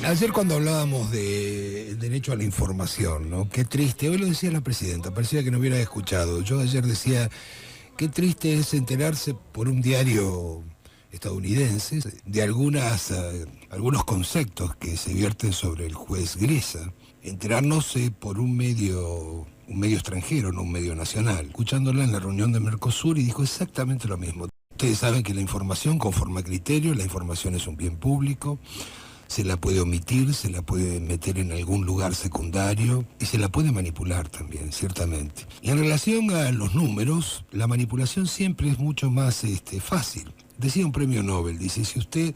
Ayer cuando hablábamos de derecho a la información, ¿no? Qué triste, hoy lo decía la presidenta, parecía que no hubiera escuchado. Yo ayer decía, qué triste es enterarse por un diario estadounidense de algunos conceptos que se vierten sobre el juez Gressa. Enterarnos por un medio extranjero, no un medio nacional. Escuchándola en la reunión de Mercosur y dijo exactamente lo mismo. Ustedes saben que la información conforma criterio, la información es un bien público, se la puede omitir, se la puede meter en algún lugar secundario y se la puede manipular también, ciertamente. Y en relación a los números, la manipulación siempre es mucho más fácil. Decía un premio Nobel, dice, si usted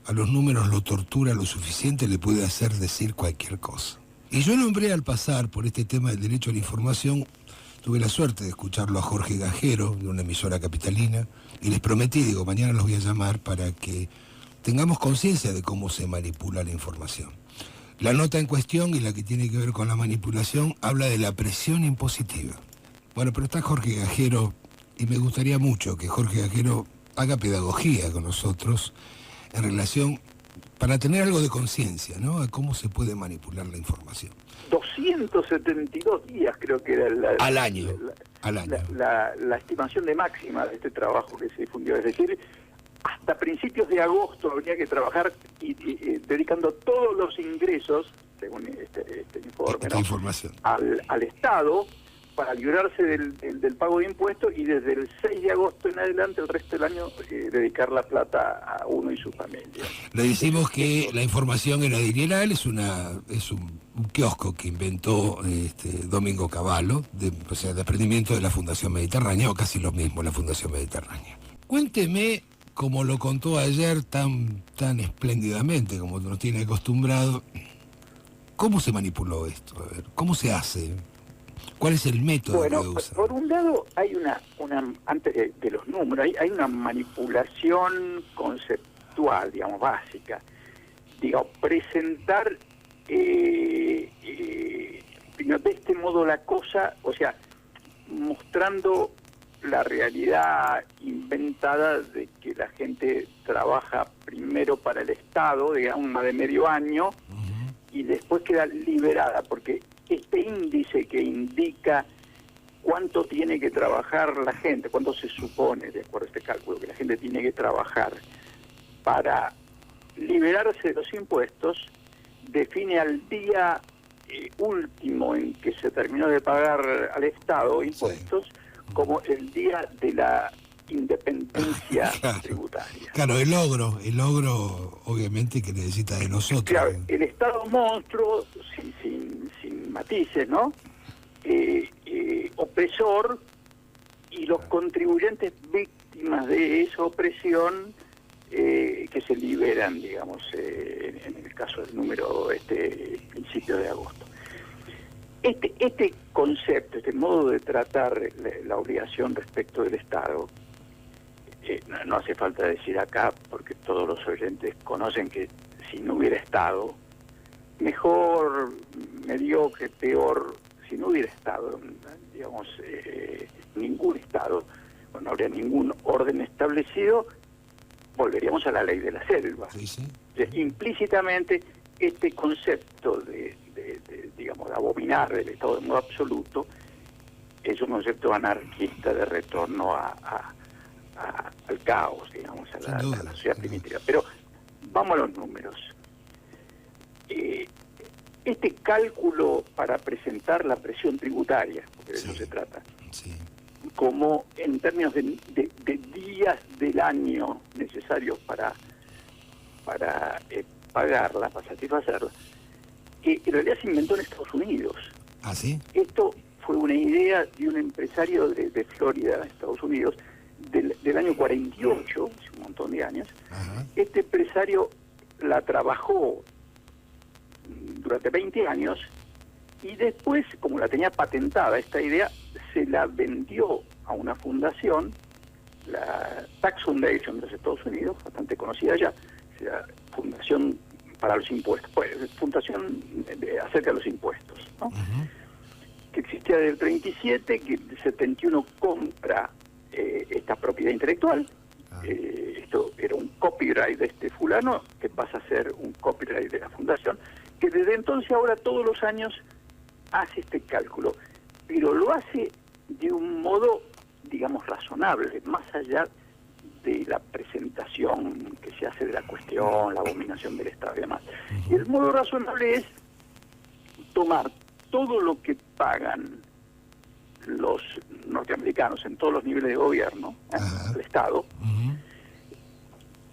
a los números lo tortura lo suficiente, le puede hacer decir cualquier cosa. Y yo nombré al pasar por este tema del derecho a la información, tuve la suerte de escucharlo a Jorge Gajero, de una emisora capitalina, y les prometí, digo, mañana los voy a llamar para que tengamos conciencia de cómo se manipula la información. La nota en cuestión, y la que tiene que ver con la manipulación, habla de la presión impositiva. Bueno, pero está Jorge Gajero, y me gustaría mucho que Jorge Gajero haga pedagogía con nosotros en relación, para tener algo de conciencia, ¿no?, a cómo se puede manipular la información. 272 días creo que era al año. La estimación de máxima de este trabajo que se difundió, es decir, hasta principios de agosto habría que trabajar y dedicando todos los ingresos, según este informe, ¿no?, información, al Estado para librarse del pago de impuestos, y desde el 6 de agosto en adelante, el resto del año, dedicar la plata a uno y su familia. Le decimos que la información era dineral, es un kiosco que inventó Domingo Cavallo, de aprendimiento de la Fundación Mediterránea, o casi lo mismo, la Fundación Mediterránea. Cuénteme, como lo contó ayer tan espléndidamente, como nos tiene acostumbrado, ¿cómo se manipuló esto? A ver, ¿cómo se hace? ¿Cuál es el método que usa? Por un lado hay una antes de los números, hay una manipulación conceptual, digamos, básica. Digamos, presentar de este modo la cosa, o sea, mostrando la realidad inventada de que la gente trabaja primero para el Estado, digamos, más de medio año, y después queda liberada, porque este índice que indica cuánto tiene que trabajar la gente, cuánto se supone, de acuerdo a este cálculo, que la gente tiene que trabajar para liberarse de los impuestos, define al día último en que se terminó de pagar al Estado impuestos, sí, como el día de la independencia tributaria. Claro, el logro obviamente que necesita de nosotros. Claro, el Estado monstruo, sin matices, ¿no? Opresor, y los contribuyentes víctimas de esa opresión que se liberan, digamos, en el caso del número principio de agosto. Este concepto, este modo de tratar la obligación respecto del Estado, no hace falta decir acá, porque todos los oyentes conocen que si no hubiera Estado, mejor, mediocre, peor, si no hubiera Estado, digamos, ningún Estado, no habría ningún orden establecido, volveríamos a la ley de la selva. Sí, sí. Implícitamente, este concepto digamos, de abominar el Estado de modo absoluto es un concepto anarquista de retorno al caos, digamos, a la sociedad primitiva. Pero vamos a los números. Este cálculo para presentar la presión tributaria, porque de eso se trata, como en términos de días del año necesarios para pagarla, para satisfacerla, que en realidad se inventó en Estados Unidos. ¿Ah, sí? Esto fue una idea de un empresario de Florida, Estados Unidos, del año 48, hace un montón de años. Ajá. Este empresario la trabajó durante 20 años y después, como la tenía patentada esta idea, se la vendió a una fundación, la Tax Foundation de los Estados Unidos, bastante conocida ya, la Fundación para los Impuestos, Fundación acerca de los impuestos, ¿no? Uh-huh. Que existía desde el 37, que el 71 compra esta propiedad intelectual, esto era un copyright de este fulano, que pasa a ser un copyright de la fundación, que desde entonces ahora todos los años hace este cálculo, pero lo hace de un modo, digamos, razonable, más allá de la presentación que se hace de la cuestión, la abominación del Estado y demás. Y el modo razonable es tomar todo lo que pagan los norteamericanos en todos los niveles de gobierno, el Estado,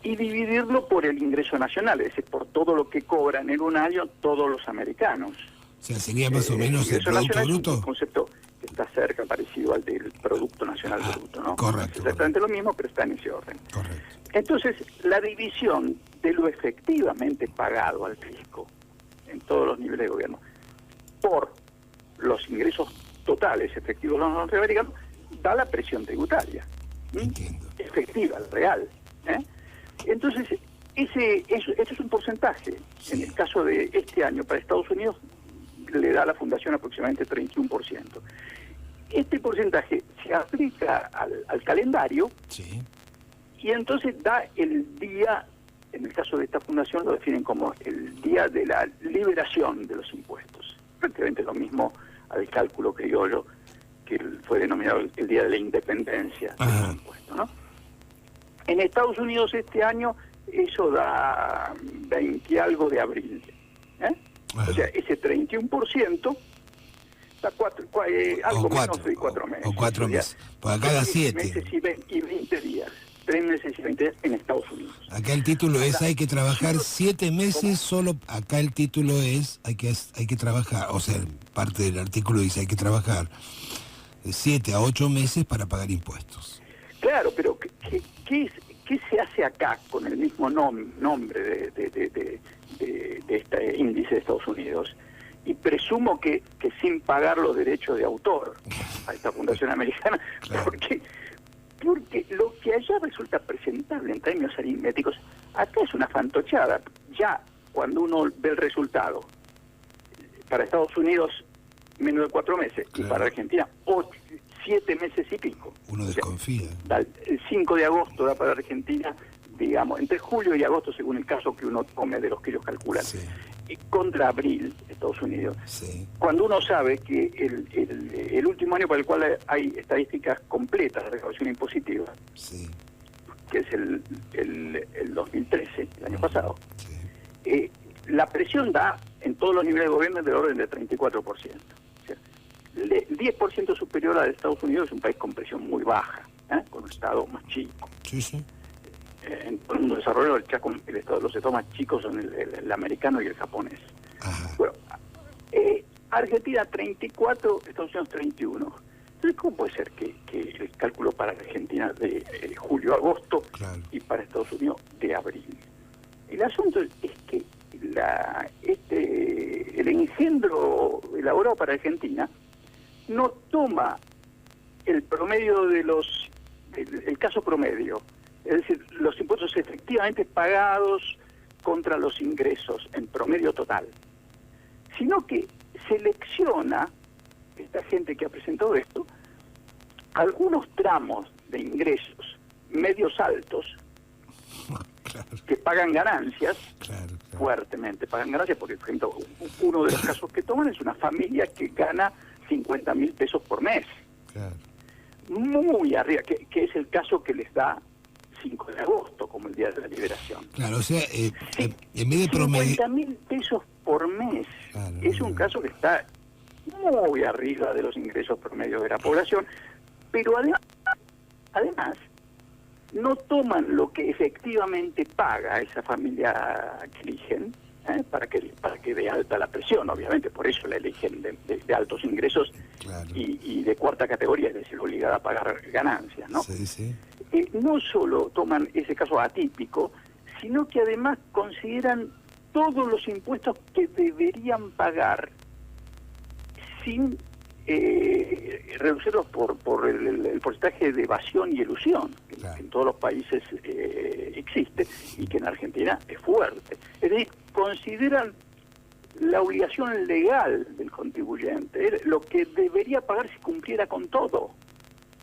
y dividirlo por el ingreso nacional, es decir, por todo lo que cobran en un año todos los americanos. O sea, sería más o menos el Producto Bruto. Es un concepto que está cerca, parecido al del Producto Nacional Bruto, ¿no? Correcto. Es exactamente lo mismo, pero está en ese orden. Correcto. Entonces, la división de lo efectivamente pagado al fisco en todos los niveles de gobierno por los ingresos totales efectivos de los norteamericanos da la presión tributaria. Entiendo. Efectiva, real. Entonces, ese es un porcentaje. Sí. En el caso de este año para Estados Unidos le da a la fundación aproximadamente 31%. Este porcentaje se aplica al calendario. Sí. Y entonces da el día, en el caso de esta fundación lo definen como el día de la liberación de los impuestos. Prácticamente lo mismo al cálculo criollo que fue denominado el día de la independencia de los impuestos, ¿no? En Estados Unidos este año eso da 20 y algo de abril. O sea, ese 31% da algo menos de 4 meses. O 4 meses. Pues acá da 7. Meses y 20 días. 3 meses y 20 días en Estados Unidos. Acá el título es hay que trabajar 7 meses. ¿Cómo? Solo acá el título es hay que trabajar, o sea, parte del artículo dice hay que trabajar 7 a 8 meses para pagar impuestos. Claro, pero ¿qué se hace acá con el mismo nombre de este índice de Estados Unidos? Y presumo que sin pagar los derechos de autor a esta fundación americana, claro. Porque lo que allá resulta presentable en términos aritméticos, acá es una fantochada. Ya cuando uno ve el resultado, para Estados Unidos menos de 4 meses, claro. Y para Argentina 7 meses y pico. Uno desconfía. El 5 de agosto da para Argentina, digamos, entre julio y agosto, según el caso que uno tome de los que ellos calculan. Sí. Y contra abril, Estados Unidos. Sí. Cuando uno sabe que el último año para el cual hay estadísticas completas de recaudación impositiva, sí. Que es el 2013, el año pasado, sí. La presión da en todos los niveles de gobierno del orden del 34%. O sea, 10% superior al de Estados Unidos, es un país con presión muy baja, con un Estado más chico. Sí, sí. En todo el mundo desarrollado, los estados más chicos son el americano y el japonés. Ajá. Bueno, Argentina 34, Estados Unidos 31. Entonces, ¿cómo puede ser que el cálculo para Argentina de julio a agosto, claro, y para Estados Unidos de abril? El asunto es que el engendro elaborado para Argentina no toma el promedio de el caso promedio, es decir, los impuestos efectivamente pagados contra los ingresos en promedio total, sino que selecciona, esta gente que ha presentado esto, algunos tramos de ingresos medios altos, claro, que pagan ganancias, claro, fuertemente pagan ganancias, porque, por ejemplo, uno de los casos que toman es una familia que gana 50.000 pesos por mes. Claro. Muy arriba, que es el caso que les da 5 de agosto, como el día de la liberación. Claro, o sea, en vez de promedio... 50.000 pesos por mes, claro, es un caso que está muy arriba de los ingresos promedio de la población, pero además no toman lo que efectivamente paga esa familia que eligen, para que dé alta la presión, obviamente, por eso la eligen de altos ingresos, claro, y de cuarta categoría, es decir, obligada a pagar ganancias, ¿no? Sí, sí. No solo toman ese caso atípico, sino que además consideran todos los impuestos que deberían pagar sin reducirlos por el porcentaje de evasión y elusión, claro, que en todos los países existe y que en Argentina es fuerte. Es decir, consideran la obligación legal del contribuyente, lo que debería pagar si cumpliera con todo.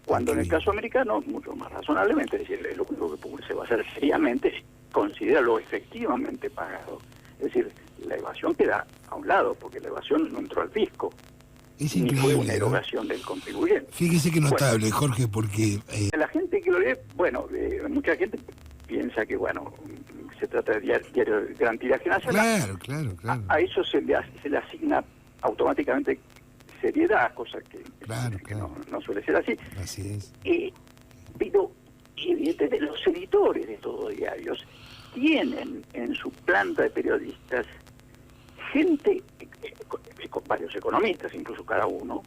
Cuando en el caso americano, mucho más razonablemente, es decir, lo único que se va a hacer seriamente es considerar lo efectivamente pagado. Es decir, la evasión queda a un lado, porque la evasión no entró al fisco. Es ni fue una increíble, ¿no? erogación del contribuyente. Fíjese que notable, Bueno, Jorge, porque... la gente que lo lee, bueno, mucha gente piensa que, bueno, se trata de diario de gran tiraje nacional. Claro. A eso se le asigna automáticamente seriedad, cosa que no suele ser así. Así es. Pero evidentemente los editores de todos los diarios tienen en su planta de periodistas gente, con varios economistas, incluso cada uno,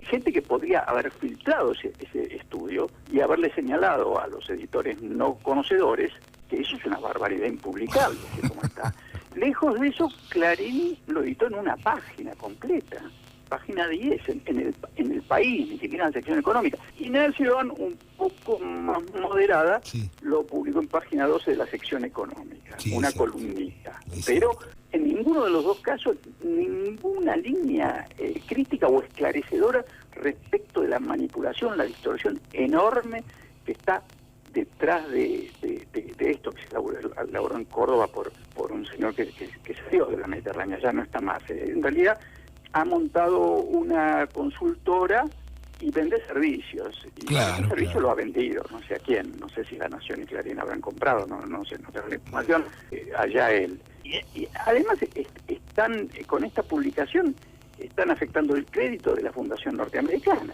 gente que podría haber filtrado ese estudio y haberle señalado a los editores no conocedores que eso es una barbaridad impublicable, como está. Lejos de eso, Clarín lo editó en una página completa, página 10, en el país, ni siquiera en la sección económica. Y Nación, un poco más moderada, lo publicó en página 12 de la sección económica, una columnita. Pero en ninguno de los dos casos, ninguna línea crítica o esclarecedora respecto de la manipulación, la distorsión enorme que está detrás de esto que se elaboró en Córdoba por un señor que salió de la Mediterránea, ya no está más. En realidad ha montado una consultora y vende servicios. Y el servicio lo ha vendido, no sé a quién, no sé si La Nación y Clarín habrán comprado, no sé, no tengo la información, allá él. Y además están, con esta publicación, están afectando el crédito de la Fundación Norteamericana.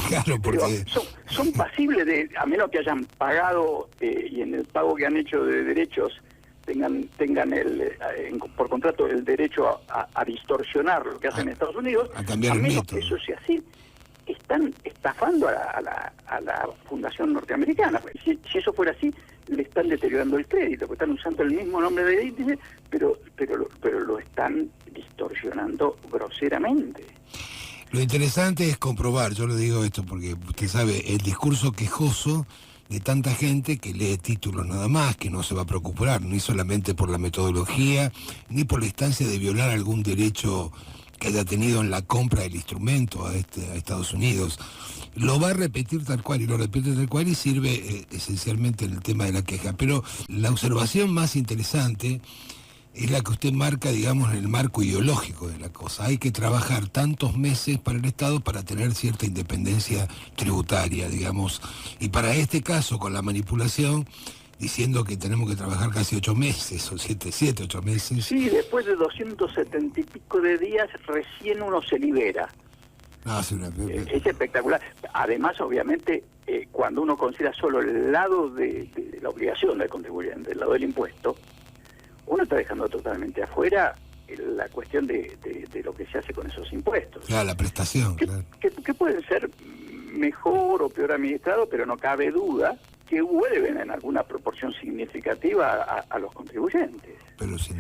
Claro, porque... Son pasibles de, a menos que hayan pagado y en el pago que han hecho de derechos tengan por contrato el derecho a distorsionar lo que hacen en Estados Unidos, a cambiar el menos método. que eso sea así, están estafando a la Fundación Norteamericana. Si eso fuera así, le están deteriorando el crédito, porque están usando el mismo nombre de índice, pero lo están distorsionando groseramente. Lo interesante es comprobar, yo le digo esto porque usted sabe, el discurso quejoso de tanta gente que lee títulos nada más, que no se va a preocupar, ni solamente por la metodología, ni por la instancia de violar algún derecho que haya tenido en la compra del instrumento a Estados Unidos. Lo va a repetir tal cual, y lo repite tal cual, y sirve esencialmente en el tema de la queja. Pero la observación más interesante es la que usted marca, digamos, en el marco ideológico de la cosa. Hay que trabajar tantos meses para el Estado para tener cierta independencia tributaria, digamos. Y para este caso, con la manipulación, diciendo que tenemos que trabajar casi 8 meses, o 7, 8 meses. Sí, después de 270 y pico de días, recién uno se libera. Es espectacular. Además, obviamente, cuando uno considera solo el lado de la obligación del contribuyente, el lado del impuesto, uno está dejando totalmente afuera la cuestión de lo que se hace con esos impuestos. Claro, la prestación, claro. Que pueden ser mejor o peor administrados, pero no cabe duda que vuelven en alguna proporción significativa a los contribuyentes. Pero sin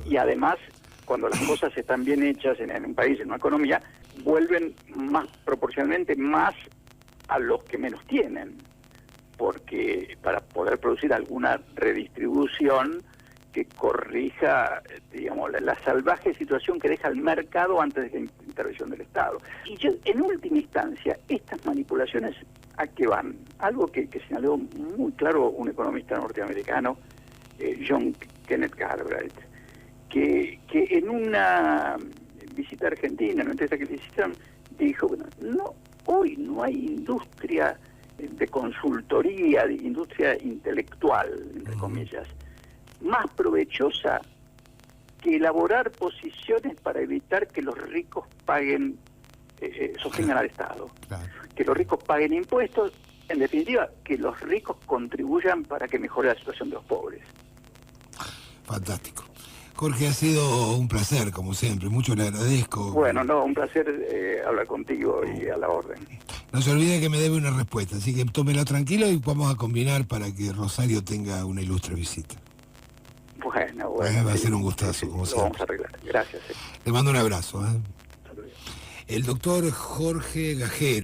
y además, cuando las cosas están bien hechas en un país, en una economía, vuelven más proporcionalmente más a los que menos tienen, porque para poder producir alguna redistribución que corrija, digamos, la salvaje situación que deja el mercado antes de la intervención del Estado. Y en última instancia, estas manipulaciones, ¿a qué van? Algo que señaló muy claro un economista norteamericano, John Kenneth Galbraith, que en una visita a Argentina, en una entrevista que le hicieron, dijo, bueno, hoy no hay industria de consultoría, de industria intelectual, entre comillas, más provechosa que elaborar posiciones para evitar que los ricos paguen, sostengan al Estado. Claro. Que los ricos paguen impuestos, en definitiva, que los ricos contribuyan para que mejore la situación de los pobres. Fantástico. Jorge, ha sido un placer, como siempre, mucho le agradezco. Bueno, un placer hablar contigo y a la orden. No se olvide que me debe una respuesta, así que tómela tranquilo y vamos a combinar para que Rosario tenga una ilustre visita. Bueno. Va a ser un gustazo, como siempre. Lo vamos a arreglar. Gracias. Le mando un abrazo. El doctor Jorge Gajero.